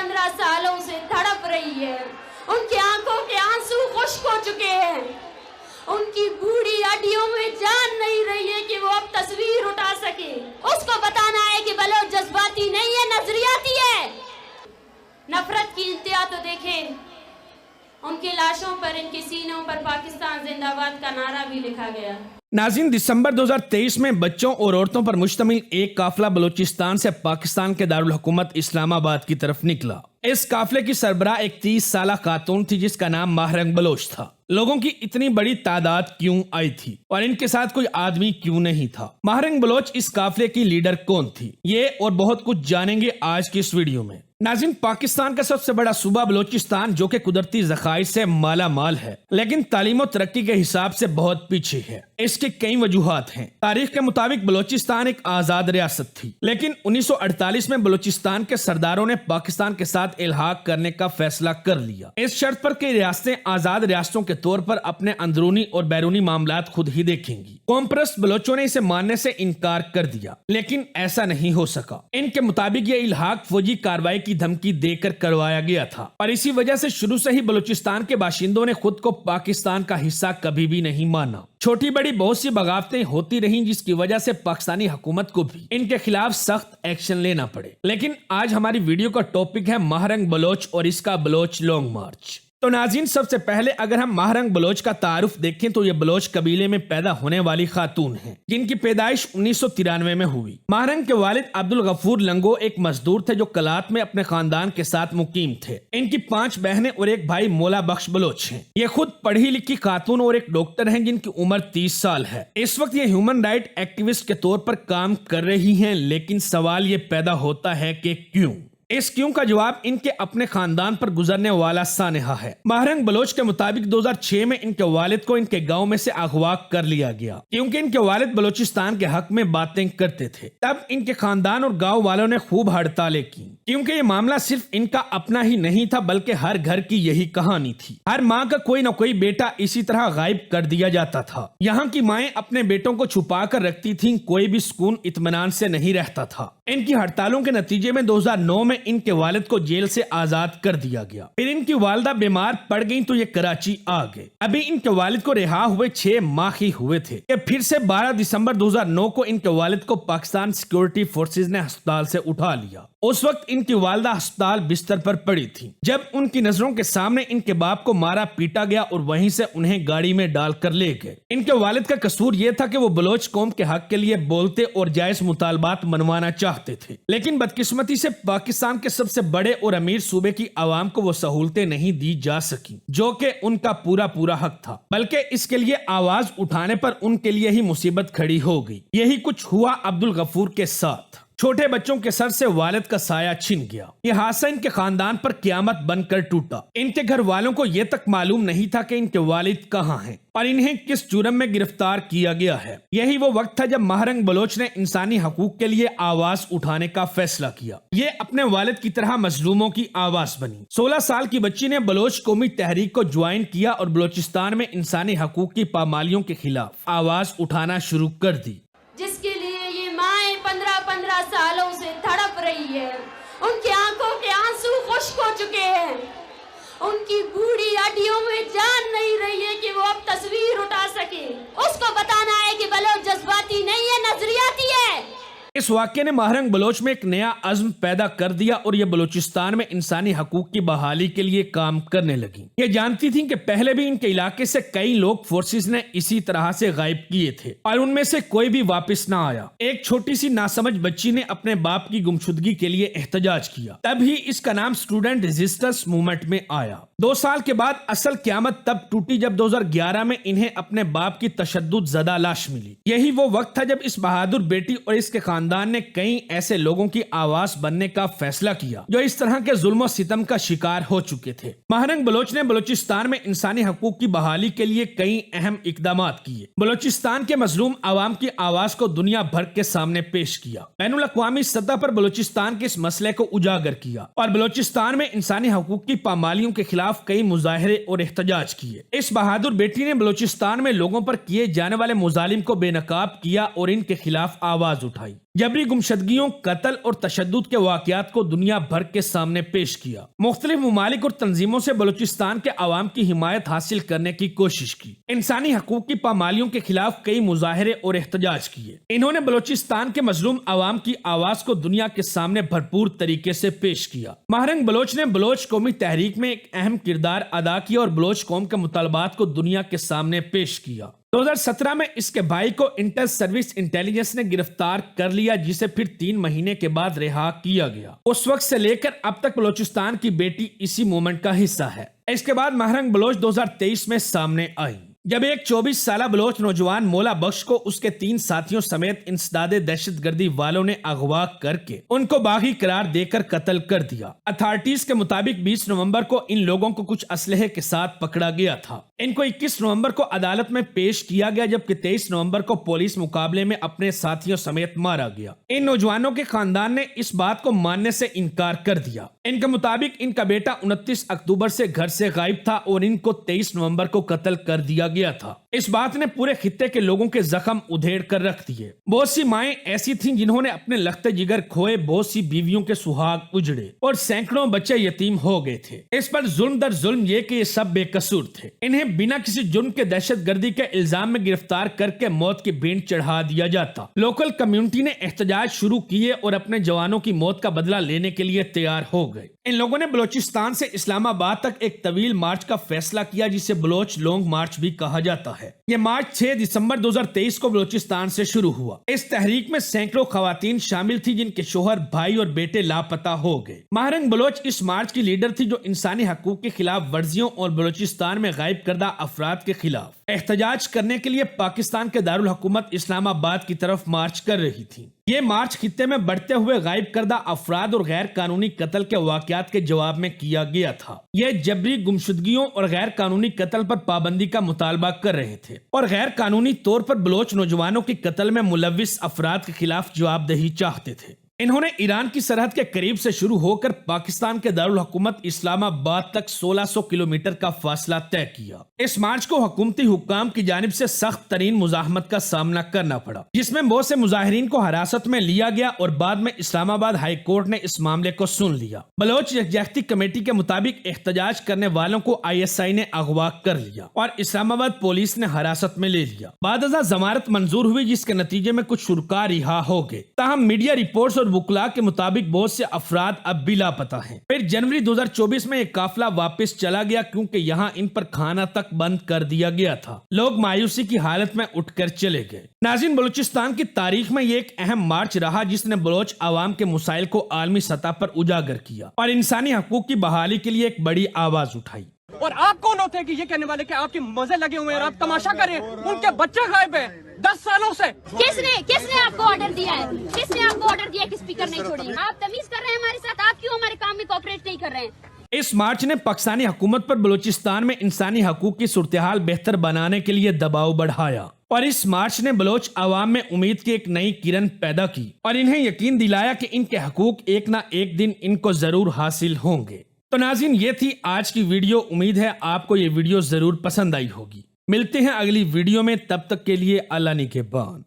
15 سالوں سے تڑپ رہی ہے. ان کی آنکھوں کے آنسو خشک ہو چکے ہیں. ان کی بوڑھی ہڈیوں میں جان نہیں رہی ہے کہ وہ اب تصویر اٹھا سکے. اس کو بتانا ہے کہ بلوچ جذباتی نہیں ہے, نظریاتی ہے. نفرت کی انتہا تو دیکھیں. ان کی لاشوں پر, ان کے سینوں پر پاکستان زندہ باد کا نعرہ بھی لکھا گیا. ناظرین, دسمبر 2023 میں بچوں اور عورتوں پر مشتمل ایک قافلہ بلوچستان سے پاکستان کے دارالحکومت اسلام آباد کی طرف نکلا. اس قافلے کی سربراہ ایک 30 سالہ خاتون تھی جس کا نام ماہرنگ بلوچ تھا. لوگوں کی اتنی بڑی تعداد کیوں آئی تھی اور ان کے ساتھ کوئی آدمی کیوں نہیں تھا؟ ماہرنگ بلوچ اس قافلے کی لیڈر کون تھی؟ یہ اور بہت کچھ جانیں گے آج کی اس ویڈیو میں. ناظرین, پاکستان کا سب سے بڑا صوبہ بلوچستان جو کہ قدرتی ذخائر سے مالا مال ہے لیکن تعلیم و ترقی کے حساب سے بہت پیچھے ہے. اس کے کئی وجوہات ہیں. تاریخ کے مطابق بلوچستان ایک آزاد ریاست تھی لیکن 1948 میں بلوچستان کے سرداروں نے پاکستان کے ساتھ الحاق کرنے کا فیصلہ کر لیا, اس شرط پر کہ ریاستیں آزاد ریاستوں کے طور پر اپنے اندرونی اور بیرونی معاملات خود ہی دیکھیں گی. قوم پرست بلوچوں نے اسے ماننے سے انکار کر دیا لیکن ایسا نہیں ہو سکا. ان کے مطابق یہ الحاق فوجی کارروائی کی دھمکی دے کر کروایا گیا تھا اور اسی وجہ سے شروع سے ہی بلوچستان کے باشندوں نے خود کو پاکستان کا حصہ کبھی بھی نہیں مانا. چھوٹی بڑی بہت سی بغاوتیں ہوتی رہیں جس کی وجہ سے پاکستانی حکومت کو بھی ان کے خلاف سخت ایکشن لینا پڑے. لیکن آج ہماری ویڈیو کا ٹاپک ہے ماہرنگ بلوچ اور اس کا بلوچ لانگ مارچ. تو ناظرین, سب سے پہلے اگر ہم ماہرنگ بلوچ کا تعارف دیکھیں تو یہ بلوچ قبیلے میں پیدا ہونے والی خاتون ہیں جن کی پیدائش 1993 میں ہوئی. ماہرنگ کے والد عبدالغفور لنگو ایک مزدور تھے جو کلات میں اپنے خاندان کے ساتھ مقیم تھے. ان کی 5 بہنیں اور ایک بھائی مولا بخش بلوچ ہیں. یہ خود پڑھی لکھی خاتون اور ایک ڈاکٹر ہیں جن کی عمر 30 سال ہے. اس وقت یہ ہیومن رائٹ ایکٹیوسٹ کے طور پر کام کر رہی ہیں لیکن سوال یہ پیدا ہوتا ہے کہ کیوں؟ اس کیوں کا جواب ان کے اپنے خاندان پر گزرنے والا سانحہ ہے. ماہرنگ بلوچ کے مطابق 2006 میں ان کے والد کو ان کے گاؤں میں سے اغوا کر لیا گیا کیونکہ ان کے والد بلوچستان کے حق میں باتیں کرتے تھے. تب ان کے خاندان اور گاؤں والوں نے خوب ہڑتالیں کی کیونکہ یہ معاملہ صرف ان کا اپنا ہی نہیں تھا بلکہ ہر گھر کی یہی کہانی تھی. ہر ماں کا کوئی نہ کوئی بیٹا اسی طرح غائب کر دیا جاتا تھا. یہاں کی مائیں اپنے بیٹوں کو چھپا کر رکھتی تھیں, کوئی بھی سکون اطمینان سے نہیں رہتا تھا. ان کی ہڑتالوں کے نتیجے میں 2009 میں ان کے والد کو جیل سے آزاد کر دیا گیا. پھر ان کی والدہ بیمار پڑ گئیں تو یہ کراچی آ گئے. ابھی ان کے والد کو رہا ہوئے 6 ماہ ہی ہوئے تھے کہ پھر سے 12 دسمبر 2009 کو ان کے والد کو پاکستان سیکورٹی فورسز نے ہسپتال سے اٹھا لیا. اس وقت ان کی والدہ ہسپتال بستر پر پڑی تھی جب ان کی نظروں کے سامنے ان کے باپ کو مارا پیٹا گیا اور وہیں سے انہیں گاڑی میں ڈال کر لے گئے. ان کے والد کا قصور یہ تھا کہ وہ بلوچ قوم کے حق کے لیے بولتے اور جائز مطالبات منوانا چاہتے تھے لیکن بدقسمتی سے پاکستان کے سب سے بڑے اور امیر صوبے کی عوام کو وہ سہولتیں نہیں دی جا سکی جو کہ ان کا پورا حق تھا, بلکہ اس کے لیے آواز اٹھانے پر ان کے لیے ہی مصیبت کھڑی ہو گئی. یہی کچھ ہوا عبدالغفور کے ساتھ. چھوٹے بچوں کے سر سے والد کا سایہ چھن گیا. یہ حادثہ ان کے خاندان پر قیامت بن کر ٹوٹا. ان کے گھر والوں کو یہ تک معلوم نہیں تھا کہ ان کے والد کہاں ہیں اور انہیں کس جرم میں گرفتار کیا گیا ہے. یہی وہ وقت تھا جب ماہرنگ بلوچ نے انسانی حقوق کے لیے آواز اٹھانے کا فیصلہ کیا. یہ اپنے والد کی طرح مظلوموں کی آواز بنی. 16 سال کی بچی نے بلوچ قومی تحریک کو جوائن کیا اور بلوچستان میں انسانی حقوق کی پامالیوں کے خلاف آواز اٹھانا شروع کر دی. جس کے لیے یہ مائیں 15 سالوں سے تڑپ رہی ہے. ان کی آنکھوں کے آنسو خشک ہو چکے ہیں. ان کی بوڑھی ہڈیوں میں جان نہیں رہی ہے کہ وہ اب تصویر اٹھا سکے. اس کو بتانا ہے کہ بلوچ جذباتی نہیں ہے, نظریاتی ہے. اس واقعے نے ماہرنگ بلوچ میں ایک نیا عزم پیدا کر دیا اور یہ بلوچستان میں انسانی حقوق کی بحالی کے لیے کام کرنے لگی. یہ جانتی تھیں کہ پہلے بھی ان کے علاقے سے کئی لوگ فورسز نے اسی طرح سے غائب کیے تھے اور ان میں سے کوئی بھی واپس نہ آیا. ایک چھوٹی سی ناسمجھ بچی نے اپنے باپ کی گمشدگی کے لیے احتجاج کیا. تب ہی اس کا نام اسٹوڈنٹ ریزسٹنس موومنٹ میں آیا. 2 سال کے بعد اصل قیامت تب ٹوٹی جب 2011 میں انہیں اپنے باپ کی تشدد زدہ لاش ملی. یہی وہ وقت تھا جب اس بہادر بیٹی اور اس کے خاندان نے کئی ایسے لوگوں کی آواز بننے کا فیصلہ کیا جو اس طرح کے ظلم و ستم کا شکار ہو چکے تھے. ماہرنگ بلوچ نے بلوچستان میں انسانی حقوق کی بحالی کے لیے کئی اہم اقدامات کیے. بلوچستان کے مظلوم عوام کی آواز کو دنیا بھر کے سامنے پیش کیا. بین الاقوامی سطح پر بلوچستان کے اس مسئلے کو اجاگر کیا اور بلوچستان میں انسانی حقوق کی پامالیوں کے خلاف کئی مظاہرے اور احتجاج کیے. اس بہادر بیٹی نے بلوچستان میں لوگوں پر کیے جانے والے مظالم کو بے نقاب کیا اور ان کے خلاف آواز اٹھائی. جبری گمشدگیوں، قتل اور تشدد کے واقعات کو دنیا بھر کے سامنے پیش کیا۔ مختلف ممالک اور تنظیموں سے بلوچستان کے عوام کی حمایت حاصل کرنے کی کوشش کی۔ انسانی حقوق کی پامالیوں کے خلاف کئی مظاہرے اور احتجاج کیے۔ انہوں نے بلوچستان کے مظلوم عوام کی آواز کو دنیا کے سامنے بھرپور طریقے سے پیش کیا۔ ماہرنگ بلوچ نے بلوچ قومی تحریک میں ایک اہم کردار ادا کیا اور بلوچ قوم کے مطالبات کو دنیا کے سامنے پیش کیا۔ 2017 میں اس کے بھائی کو انٹر سروس انٹیلیجنس نے گرفتار کر لیا، جسے پھر 3 مہینے کے بعد رہا کیا گیا۔ اس وقت سے لے کر اب تک بلوچستان کی بیٹی اسی موومنٹ کا حصہ ہے۔ اس کے بعد ماہرنگ بلوچ 2023 میں سامنے آئی، جب ایک 24 سالہ بلوچ نوجوان مولا بخش کو اس کے 3 ساتھیوں سمیت انسداد دہشت گردی والوں نے اغوا کر کے ان کو باغی قرار دے کر قتل کر دیا۔ اتھارٹیز کے مطابق 20 نومبر کو ان لوگوں کو کچھ اسلحے کے ساتھ پکڑا گیا تھا۔ ان کو 21 نومبر کو عدالت میں پیش کیا گیا، جبکہ 23 نومبر کو پولیس مقابلے میں اپنے ساتھیوں سمیت مارا گیا۔ ان نوجوانوں کے خاندان نے اس بات کو ماننے سے انکار کر دیا۔ ان کے مطابق ان کا بیٹا 29 اکتوبر سے گھر سے غائب تھا اور ان کو 23 نومبر کو قتل کر دیا گیا تھا۔ اس بات نے پورے خطے کے لوگوں کے زخم ادھیڑ کر رکھ دیے۔ بہت سی مائیں ایسی تھیں جنہوں نے اپنے لخت جگر کھوئے، بہت سی بیویوں کے سہاگ اجڑے اور سینکڑوں بچے یتیم ہو گئے تھے۔ اس پر ظلم در ظلم یہ کہ یہ سب بے قصور تھے۔ انہیں بنا کسی جرم کے دہشت گردی کے الزام میں گرفتار کر کے موت کی بھینٹ چڑھا دیا جاتا۔ لوکل کمیونٹی نے احتجاج شروع کیے اور اپنے جوانوں کی موت کا بدلہ لینے کے لیے تیار ہو گئے۔ ان لوگوں نے بلوچستان سے اسلام آباد تک ایک طویل مارچ کا فیصلہ کیا، جسے بلوچ لونگ مارچ بھی کہا جاتا ہے۔ یہ مارچ 6 دسمبر 2023 کو بلوچستان سے شروع ہوا۔ اس تحریک میں سینکڑوں خواتین شامل تھی جن کے شوہر، بھائی اور بیٹے لاپتہ ہو گئے۔ ماہرنگ بلوچ اس مارچ کی لیڈر تھی، جو انسانی حقوق کے خلاف ورزیوں اور بلوچستان میں غائب کردہ افراد کے خلاف احتجاج کرنے کے لیے پاکستان کے دارالحکومت اسلام آباد کی طرف مارچ کر رہی تھی۔ یہ مارچ خطے میں بڑھتے ہوئے غائب کردہ افراد اور غیر قانونی قتل کے واقعات کے جواب میں کیا گیا تھا۔ یہ جبری گمشدگیوں اور غیر قانونی قتل پر پابندی کا مطالبہ کر رہے تھے اور غیر قانونی طور پر بلوچ نوجوانوں کے قتل میں ملوث افراد کے خلاف جواب دہی چاہتے تھے۔ انہوں نے ایران کی سرحد کے قریب سے شروع ہو کر پاکستان کے دارالحکومت اسلام آباد تک 1600 کلومیٹر کا فاصلہ طے کیا۔ اس مارچ کو حکومتی حکام کی جانب سے سخت ترین مزاحمت کا سامنا کرنا پڑا، جس میں بہت سے مظاہرین کو حراست میں لیا گیا اور بعد میں اسلام آباد ہائی کورٹ نے اس معاملے کو سن لیا۔ بلوچ یکجہتی کمیٹی کے مطابق احتجاج کرنے والوں کو ISI نے اغوا کر لیا اور اسلام آباد پولیس نے حراست میں لے لیا۔ بعد ازاں ضمانت منظور ہوئی، جس کے نتیجے میں کچھ شرکاء رہا ہو گئے، تاہم میڈیا رپورٹس اور وکلاء کے مطابق بہت سے افراد اب بھی لاپتہ ہیں۔ پھر جنوری 2024 میں یہ قافلہ واپس چلا گیا، کیونکہ یہاں ان پر کھانا تک بند کر دیا گیا تھا۔ لوگ مایوسی کی حالت میں اٹھ کر چلے گئے۔ ناظرین، بلوچستان کی تاریخ میں یہ ایک اہم مارچ رہا، جس نے بلوچ عوام کے مسائل کو عالمی سطح پر اجاگر کیا اور انسانی حقوق کی بحالی کے لیے ایک بڑی آواز اٹھائی۔ اور آپ کون ہوتے ہیں کہ یہ کہنے والے کہ آپ کے مزے لگے ہوئے ہیں اور آپ تماشا کریں؟ ان کے بچے غائب ہیں 10 سالوں سے۔ کس نے آپ کو آرڈر دیا ہے؟ کس نے آپ کو آرڈر دیا کہ اسپیکر نہیں چھوڑیں؟ آپ تمیز کر رہے ہیں ہمارے ساتھ، آپ کیوں ہمارے کام میں کوآپریٹ نہیں کر رہے ہیں؟ اس مارچ نے پاکستانی حکومت پر بلوچستان میں انسانی حقوق کی صورتحال بہتر بنانے کے لیے دباؤ بڑھایا، اور اس مارچ نے بلوچ عوام میں امید کی ایک نئی کرن پیدا کی اور انہیں یقین دلایا کہ ان کے حقوق ایک نہ ایک دن ان کو ضرور حاصل ہوں گے۔ تو ناظرین، یہ تھی آج کی ویڈیو۔ امید ہے آپ کو یہ ویڈیو ضرور پسند آئی ہوگی۔ ملتے ہیں اگلی ویڈیو میں، تب تک کے لیے اللہ نگہبان۔